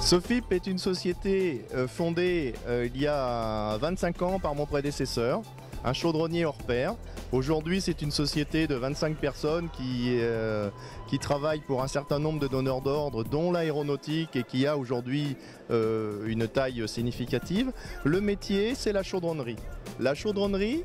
Sofip est une société fondée il y a 25 ans par mon prédécesseur, un chaudronnier hors pair. Aujourd'hui, c'est une société de 25 personnes qui travaille pour un certain nombre de donneurs d'ordre, dont l'aéronautique, et qui a aujourd'hui une taille significative. Le métier, c'est la chaudronnerie. La chaudronnerie,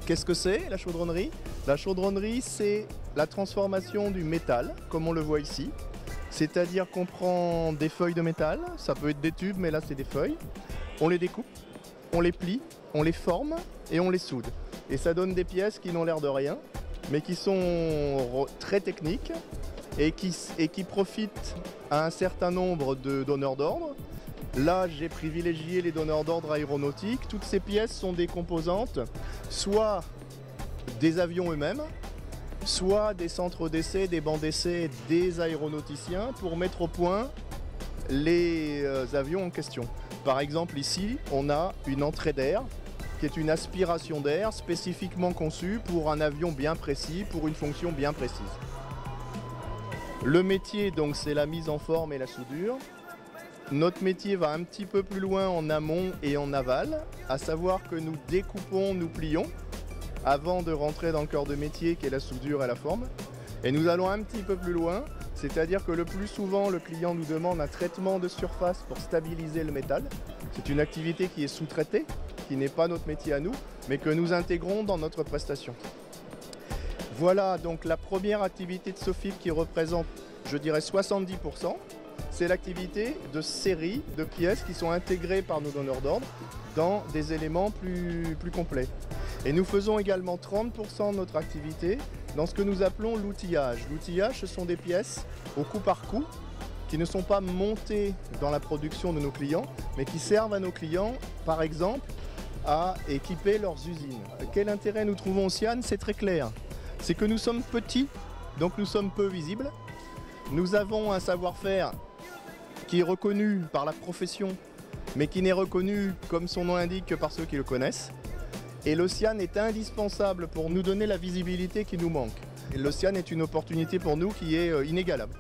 qu'est-ce que c'est la chaudronnerie? La chaudronnerie, c'est la transformation du métal, comme on le voit ici. C'est-à-dire qu'on prend des feuilles de métal, ça peut être des tubes, mais là c'est des feuilles. On les découpe, on les plie, on les forme et on les soude. Et ça donne des pièces qui n'ont l'air de rien, mais qui sont très techniques et qui profitent à un certain nombre de donneurs d'ordre. Là, j'ai privilégié les donneurs d'ordre aéronautiques. Toutes ces pièces sont des composantes, soit des avions eux-mêmes, soit des centres d'essai, des bancs d'essai des aéronauticiens pour mettre au point les avions en question. Par exemple, ici, on a une entrée d'air qui est une aspiration d'air spécifiquement conçue pour un avion bien précis, pour une fonction bien précise. Le métier, donc, c'est la mise en forme et la soudure. Notre métier va un petit peu plus loin en amont et en aval, à savoir que nous découpons, nous plions, avant de rentrer dans le cœur de métier qui est la soudure et la forme. Et nous allons un petit peu plus loin, c'est-à-dire que le plus souvent le client nous demande un traitement de surface pour stabiliser le métal. C'est une activité qui est sous-traitée, qui n'est pas notre métier à nous, mais que nous intégrons dans notre prestation. Voilà donc la première activité de Sofip qui représente, je dirais, 70%. C'est l'activité de série de pièces qui sont intégrées par nos donneurs d'ordre dans des éléments plus complets. Et nous faisons également 30% de notre activité dans ce que nous appelons l'outillage. L'outillage, ce sont des pièces au coup par coup qui ne sont pas montées dans la production de nos clients, mais qui servent à nos clients, par exemple, à équiper leurs usines. Quel intérêt nous trouvons au Sian? C'est très clair. C'est que nous sommes petits, donc nous sommes peu visibles. Nous avons un savoir-faire qui est reconnu par la profession, mais qui n'est reconnu, comme son nom l'indique, que par ceux qui le connaissent. Et l'Océan est indispensable pour nous donner la visibilité qui nous manque. Et l'Océan est une opportunité pour nous qui est inégalable.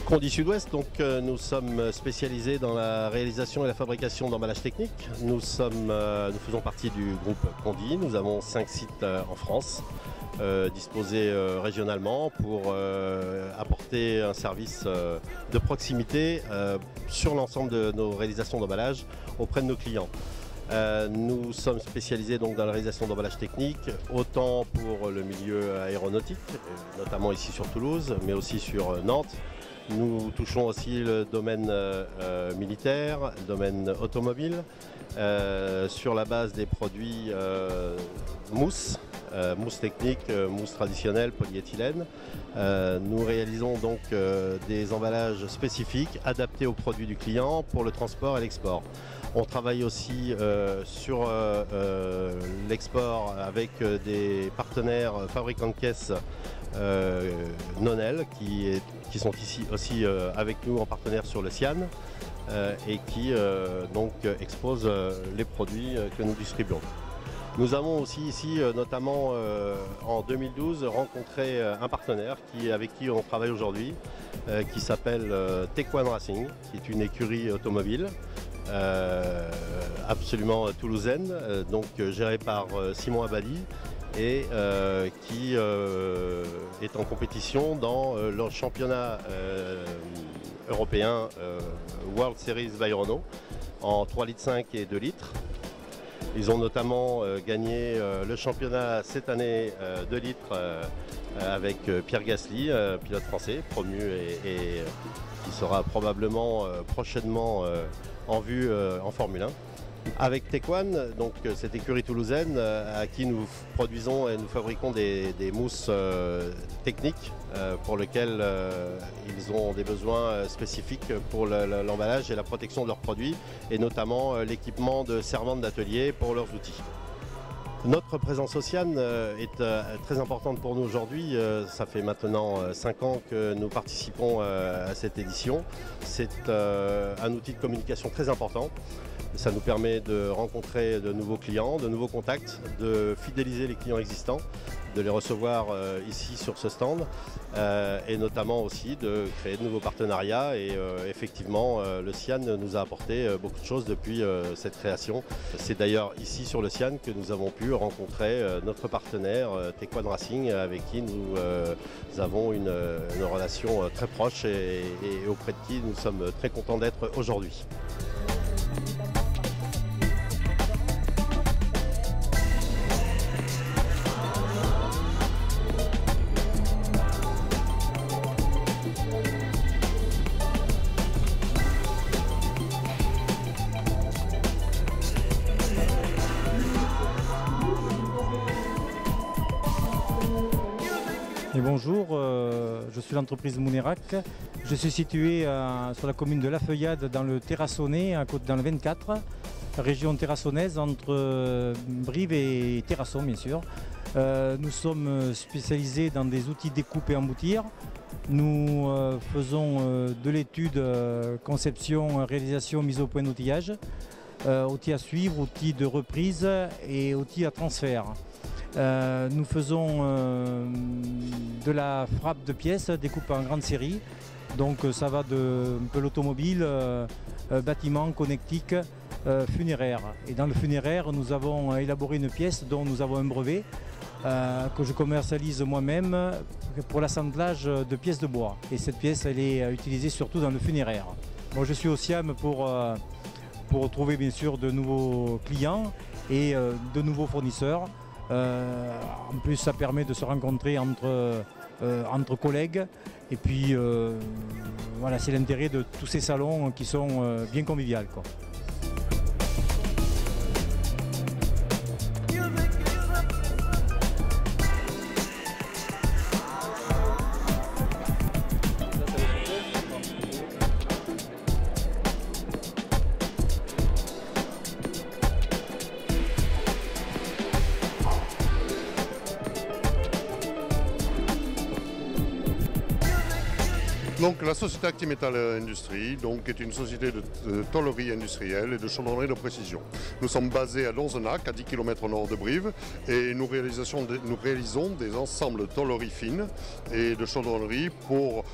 Condi Sud-Ouest, donc nous sommes spécialisés dans la réalisation et la fabrication d'emballages techniques. Nous faisons partie du groupe Condi. Nous avons 5 sites en France, disposés régionalement pour apporter un service de proximité sur l'ensemble de nos réalisations d'emballages auprès de nos clients. Nous sommes spécialisés donc dans la réalisation d'emballages techniques, autant pour le milieu aéronautique, notamment ici sur Toulouse, mais aussi sur Nantes. Nous touchons aussi le domaine militaire, le domaine automobile, sur la base des produits mousse, mousse technique, mousse traditionnelle, polyéthylène. Nous réalisons donc des emballages spécifiques adaptés aux produits du client pour le transport et l'export. On travaille aussi sur l'export avec des partenaires fabricants de caisses Nonel qui sont ici aussi avec nous en partenaire sur le Sian et qui donc exposent les produits que nous distribuons. Nous avons aussi ici, notamment en 2012, rencontré un partenaire avec qui on travaille aujourd'hui, qui s'appelle Tequan Racing, qui est une écurie automobile absolument toulousaine, donc gérée par Simon Abadi, et qui est en compétition dans le championnat européen World Series Vairono en 3,5 litres et 2 litres. Ils ont notamment gagné le championnat cette année 2 litres avec Pierre Gasly, pilote français, promu et qui sera probablement prochainement en vue en Formule 1. Avec Tequan, donc cette écurie toulousaine à qui nous produisons et nous fabriquons des mousses techniques pour lesquelles ils ont des besoins spécifiques pour l'emballage et la protection de leurs produits et notamment l'équipement de servantes d'atelier pour leurs outils. Notre présence au Sian est très importante pour nous aujourd'hui. Ça fait maintenant 5 ans que nous participons à cette édition. C'est un outil de communication très important. Ça nous permet de rencontrer de nouveaux clients, de nouveaux contacts, de fidéliser les clients existants, de les recevoir ici sur ce stand et notamment aussi de créer de nouveaux partenariats. Et effectivement, le Sian nous a apporté beaucoup de choses depuis cette création. C'est d'ailleurs ici sur le Sian que nous avons pu rencontrer notre partenaire Tequan Racing avec qui nous avons une relation très proche et auprès de qui nous sommes très contents d'être aujourd'hui. Et bonjour, je suis l'entreprise Mounerac. Je suis situé sur la commune de La Feuillade dans le Terrassonnais, dans le 24, région terrassonnaise entre Brive et Terrasson bien sûr. Nous sommes spécialisés dans des outils découpe et emboutir. Nous faisons de l'étude, conception, réalisation, mise au point d'outillage, outils à suivre, outils de reprise et outils à transfert. Nous faisons de la frappe de pièces, découpe en grande série. Donc ça va de un peu l'automobile, bâtiment, connectique, funéraire. Et dans le funéraire, nous avons élaboré une pièce dont nous avons un brevet que je commercialise moi-même pour l'assemblage de pièces de bois. Et cette pièce, elle est utilisée surtout dans le funéraire. Moi, je suis au Siam pour trouver bien sûr de nouveaux clients et de nouveaux fournisseurs. En plus, ça permet de se rencontrer entre collègues. Et puis, voilà, c'est l'intérêt de tous ces salons qui sont bien conviviaux, quoi. Donc la société Actimetal Industrie est une société de tôlerie industrielle et de chaudronnerie de précision. Nous sommes basés à Donzenac, à 10 km au nord de Brive, et nous réalisons des ensembles de tôlerie fine et de chaudronnerie pour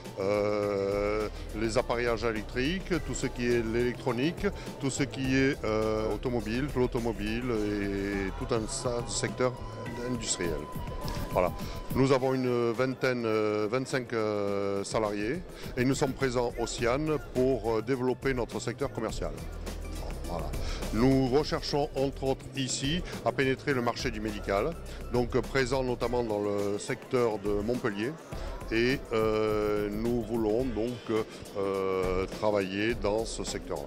les appareillages électriques, tout ce qui est l'électronique, tout ce qui est automobile, l'automobile et tout un secteur industriel. Voilà. Nous avons une 25 salariés et nous sommes présents au Sian pour développer notre secteur commercial. Voilà. Nous recherchons entre autres ici à pénétrer le marché du médical, donc présent notamment dans le secteur de Montpellier. Et nous voulons donc travailler dans ce secteur-là.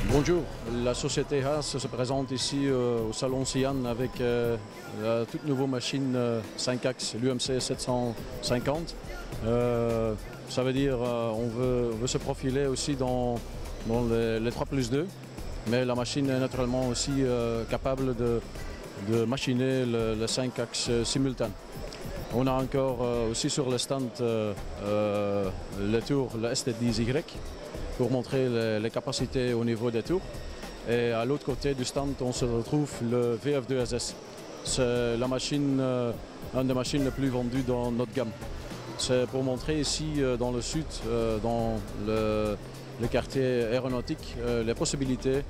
Bonjour, la société Haas se présente ici au Salon Sian avec la toute nouvelle machine 5 axes, l'UMC 750. Ça veut dire on veut se profiler aussi dans les 3+2, mais la machine est naturellement aussi capable de machiner le 5 axes simultané. On a encore aussi sur le stand le tour, le ST10Y, pour montrer les capacités au niveau des tours. Et à l'autre côté du stand, on se retrouve le VF2SS. C'est la machine, une des machines les plus vendues dans notre gamme. C'est pour montrer ici dans le sud, dans le quartier aéronautique les possibilités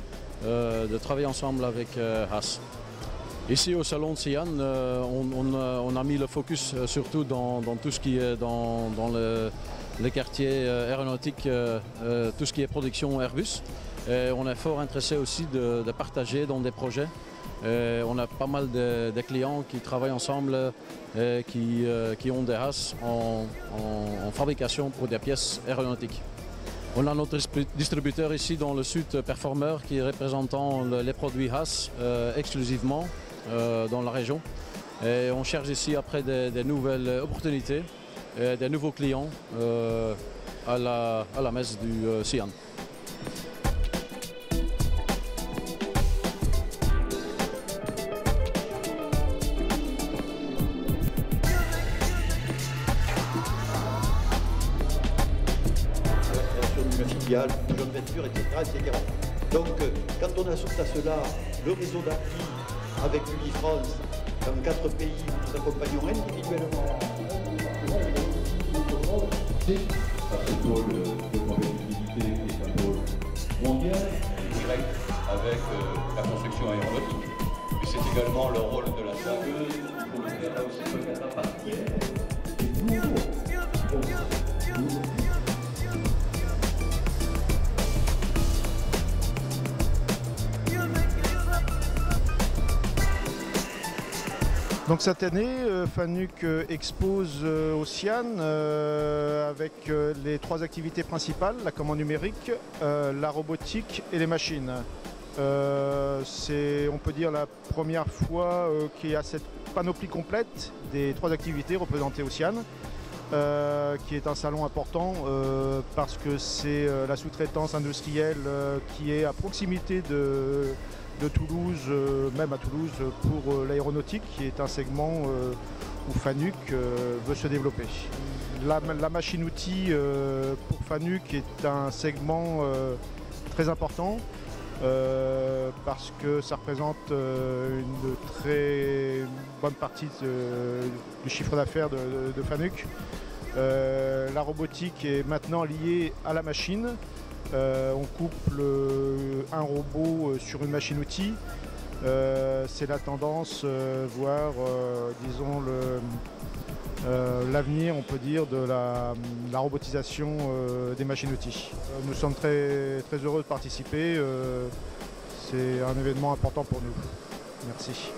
de travailler ensemble avec Haas. Ici au Salon de Xi'an, on a mis le focus surtout dans tout ce qui est dans le quartier aéronautique, tout ce qui est production Airbus. Et on est fort intéressé aussi de partager dans des projets. Et on a pas mal de clients qui travaillent ensemble et qui ont des Haas en fabrication pour des pièces aéronautiques. On a notre distributeur ici dans le sud, Performer, qui est représentant les produits Haas exclusivement dans la région. Et on cherche ici après des nouvelles opportunités et des nouveaux clients à la messe du Xi'an. joint venture, etc. Donc, quand on ajoute à cela le réseau d'appui avec Unifrance, dans 4 pays où nous accompagnons individuellement. Ce pôle de compétitivité qui est un pôle mondial et direct avec la construction aéronautique. Mais c'est également le rôle de la slagueuse pour le faire là aussi peut faire partie. Donc cette année, FANUC expose au Xi'an avec les 3 activités principales, la commande numérique, la robotique et les machines. C'est, on peut dire, la première fois qu'il y a cette panoplie complète des 3 activités représentées au Xi'an, qui est un salon important parce que c'est la sous-traitance industrielle qui est à proximité de Toulouse, même à Toulouse, pour l'aéronautique, qui est un segment où FANUC veut se développer. La machine-outil pour FANUC est un segment très important parce que ça représente une très bonne partie du chiffre d'affaires de FANUC. La robotique est maintenant liée à la machine. On couple un robot sur une machine-outil. C'est la tendance, voire disons l'avenir, on peut dire, de la robotisation des machines-outils. Nous sommes très, très heureux de participer. C'est un événement important pour nous. Merci.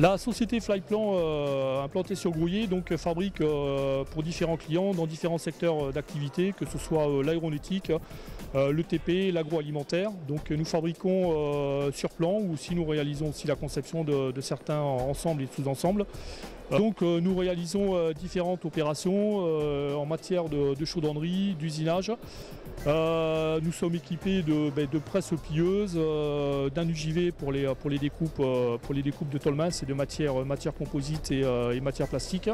La société Flyplan, implantée sur Grouillé, donc fabrique pour différents clients dans différents secteurs d'activité, que ce soit l'aéronautique, le TP, l'agroalimentaire. Donc nous fabriquons sur plan, ou si nous réalisons aussi la conception de certains ensembles et sous-ensembles. Donc nous réalisons différentes opérations en matière de chaudronnerie, d'usinage. Nous sommes équipés de presses plieuses, d'un UJV pour les découpes de tôle mince et de matières composites et matières plastiques.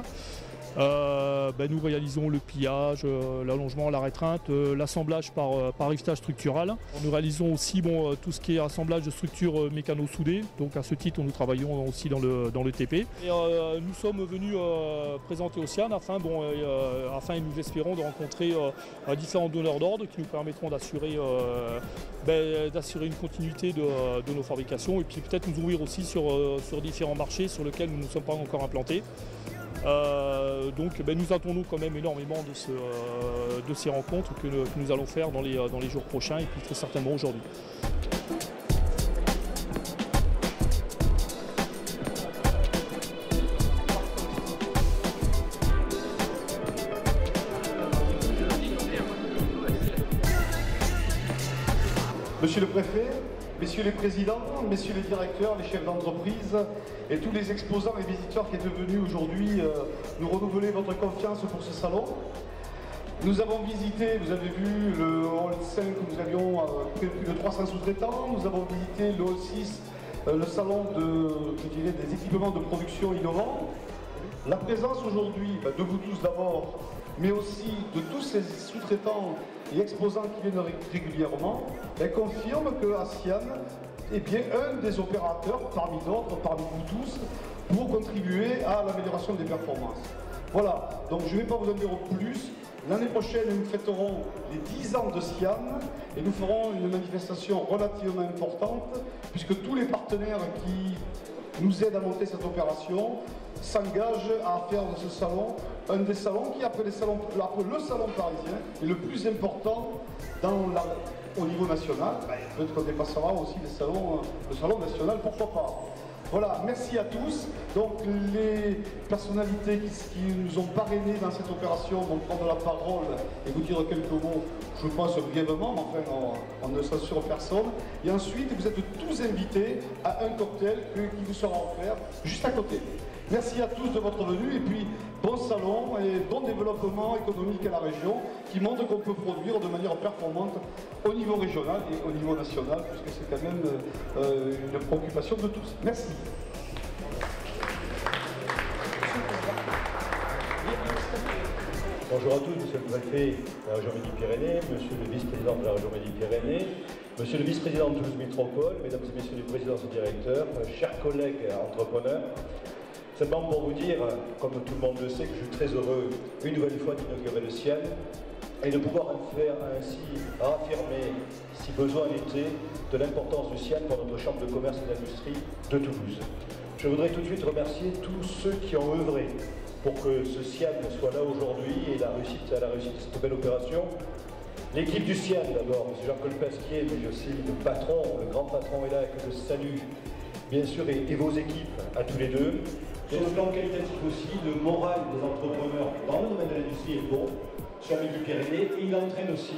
Nous réalisons le pliage, l'allongement, la rétreinte, l'assemblage par rivetage structural. Nous réalisons aussi tout ce qui est assemblage de structures mécano-soudées. Donc à ce titre, nous travaillons aussi dans le TP. Et, nous sommes venus présenter Ocyan afin nous espérons de rencontrer différents donneurs d'ordre qui nous permettront d'assurer une continuité de nos fabrications et puis peut-être nous ouvrir aussi sur différents marchés sur lesquels nous ne sommes pas encore implantés. Nous attendons quand même énormément de ces rencontres que nous allons faire dans les jours prochains et puis très certainement aujourd'hui. Monsieur le préfet, messieurs les présidents, messieurs les directeurs, les chefs d'entreprise et tous les exposants et visiteurs qui étaient venus aujourd'hui nous renouveler votre confiance pour ce salon. Nous avons visité, vous avez vu le hall 5 où nous avions plus de 300 sous-traitants. Nous avons visité le hall 6, le salon des équipements de production innovants. La présence aujourd'hui de vous tous d'abord, mais aussi de tous ces sous-traitants et exposants qui viennent régulièrement, confirme que Ocyan est bien un des opérateurs, parmi d'autres, parmi vous tous, pour contribuer à l'amélioration des performances. Voilà, donc je ne vais pas vous en dire plus. L'année prochaine, nous fêterons les 10 ans de Ocyan et nous ferons une manifestation relativement importante, puisque tous les partenaires qui nous aident à monter cette opération s'engagent à faire de ce salon un des salons qui, après le salon parisien, est le plus important au niveau national. Peut-être qu'on dépassera aussi le salon national, pourquoi pas. Voilà, merci à tous. Donc les personnalités qui nous ont parrainés dans cette opération vont prendre la parole et vous dire quelques mots, je pense brièvement, mais enfin on ne censure personne. Et ensuite, vous êtes tous invités à un cocktail qui vous sera offert juste à côté. Merci à tous de votre venue et puis bon salon et bon développement économique à la région qui montre qu'on peut produire de manière performante au niveau régional et au niveau national puisque c'est quand même une préoccupation de tous. Merci. Bonjour à tous, monsieur le préfet de la région Midi-Pyrénées, monsieur le vice-président de la région Midi-Pyrénées, monsieur le vice-président de Toulouse Métropole, mesdames et messieurs les présidents et directeurs, chers collègues entrepreneurs. Simplement pour vous dire, comme tout le monde le sait, que je suis très heureux une nouvelle fois d'inaugurer le Ocyan et de pouvoir faire ainsi affirmer, si besoin en était, de l'importance du Ocyan pour notre chambre de commerce et d'industrie de Toulouse. Je voudrais tout de suite remercier tous ceux qui ont œuvré pour que ce Ocyan soit là aujourd'hui et la réussite de cette belle opération. L'équipe du Ocyan d'abord, M. Jean-Claude Pasquier, mais aussi le patron, le grand patron est là, que je salue, bien sûr, et vos équipes à tous les deux. Sur le plan qualitatif aussi, le moral des entrepreneurs dans le domaine de l'industrie est bon, sur Midi-Pyrénées, et il entraîne aussi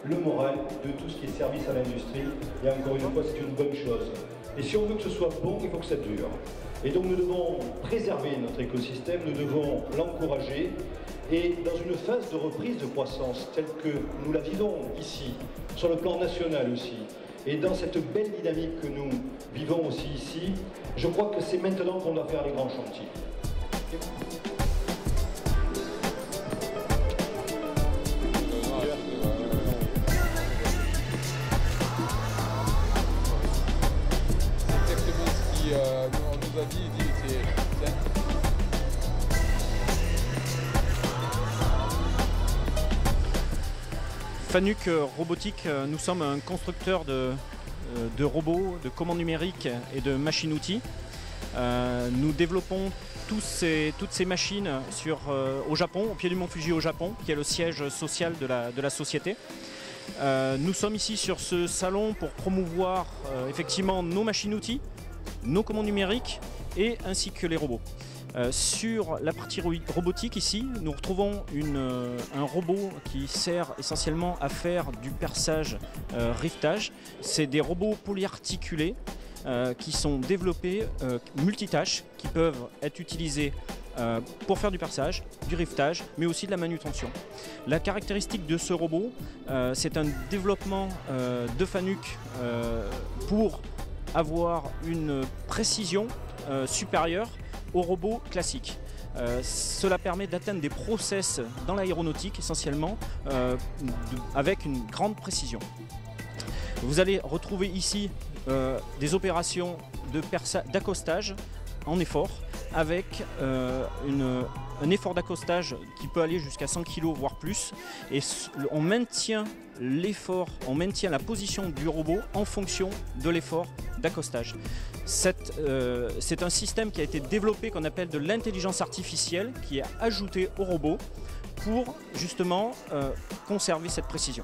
le moral de tout ce qui est service à l'industrie. Et encore une fois, c'est une bonne chose. Et si on veut que ce soit bon, il faut que ça dure. Et donc nous devons préserver notre écosystème, nous devons l'encourager. Et dans une phase de reprise de croissance telle que nous la vivons ici, sur le plan national aussi, et dans cette belle dynamique que nous vivons aussi ici, je crois que c'est maintenant qu'on doit faire les grands chantiers. C'est exactement ce qu'on nous a dit. Fanuc Robotique, nous sommes un constructeur de robots, de commandes numériques et de machines-outils. Nous développons toutes ces machines au Japon, au pied du mont Fuji au Japon, qui est le siège social de la société. Nous sommes ici sur ce salon pour promouvoir effectivement nos machines-outils, nos commandes numériques ainsi que les robots. Sur la partie robotique ici, nous retrouvons un robot qui sert essentiellement à faire du perçage rivetage. C'est des robots polyarticulés qui sont développés multitâches, qui peuvent être utilisés pour faire du perçage, du rivetage, mais aussi de la manutention. La caractéristique de ce robot, c'est un développement de FANUC pour avoir une précision supérieure au robot classique. Cela permet d'atteindre des process dans l'aéronautique essentiellement avec une grande précision. Vous allez retrouver ici des opérations d'accostage en effort avec un effort d'accostage qui peut aller jusqu'à 100 kg voire plus, et on maintient l'effort, on maintient la position du robot en fonction de l'effort d'accostage. C'est un système qui a été développé, qu'on appelle de l'intelligence artificielle, qui est ajouté au robot pour justement conserver cette précision.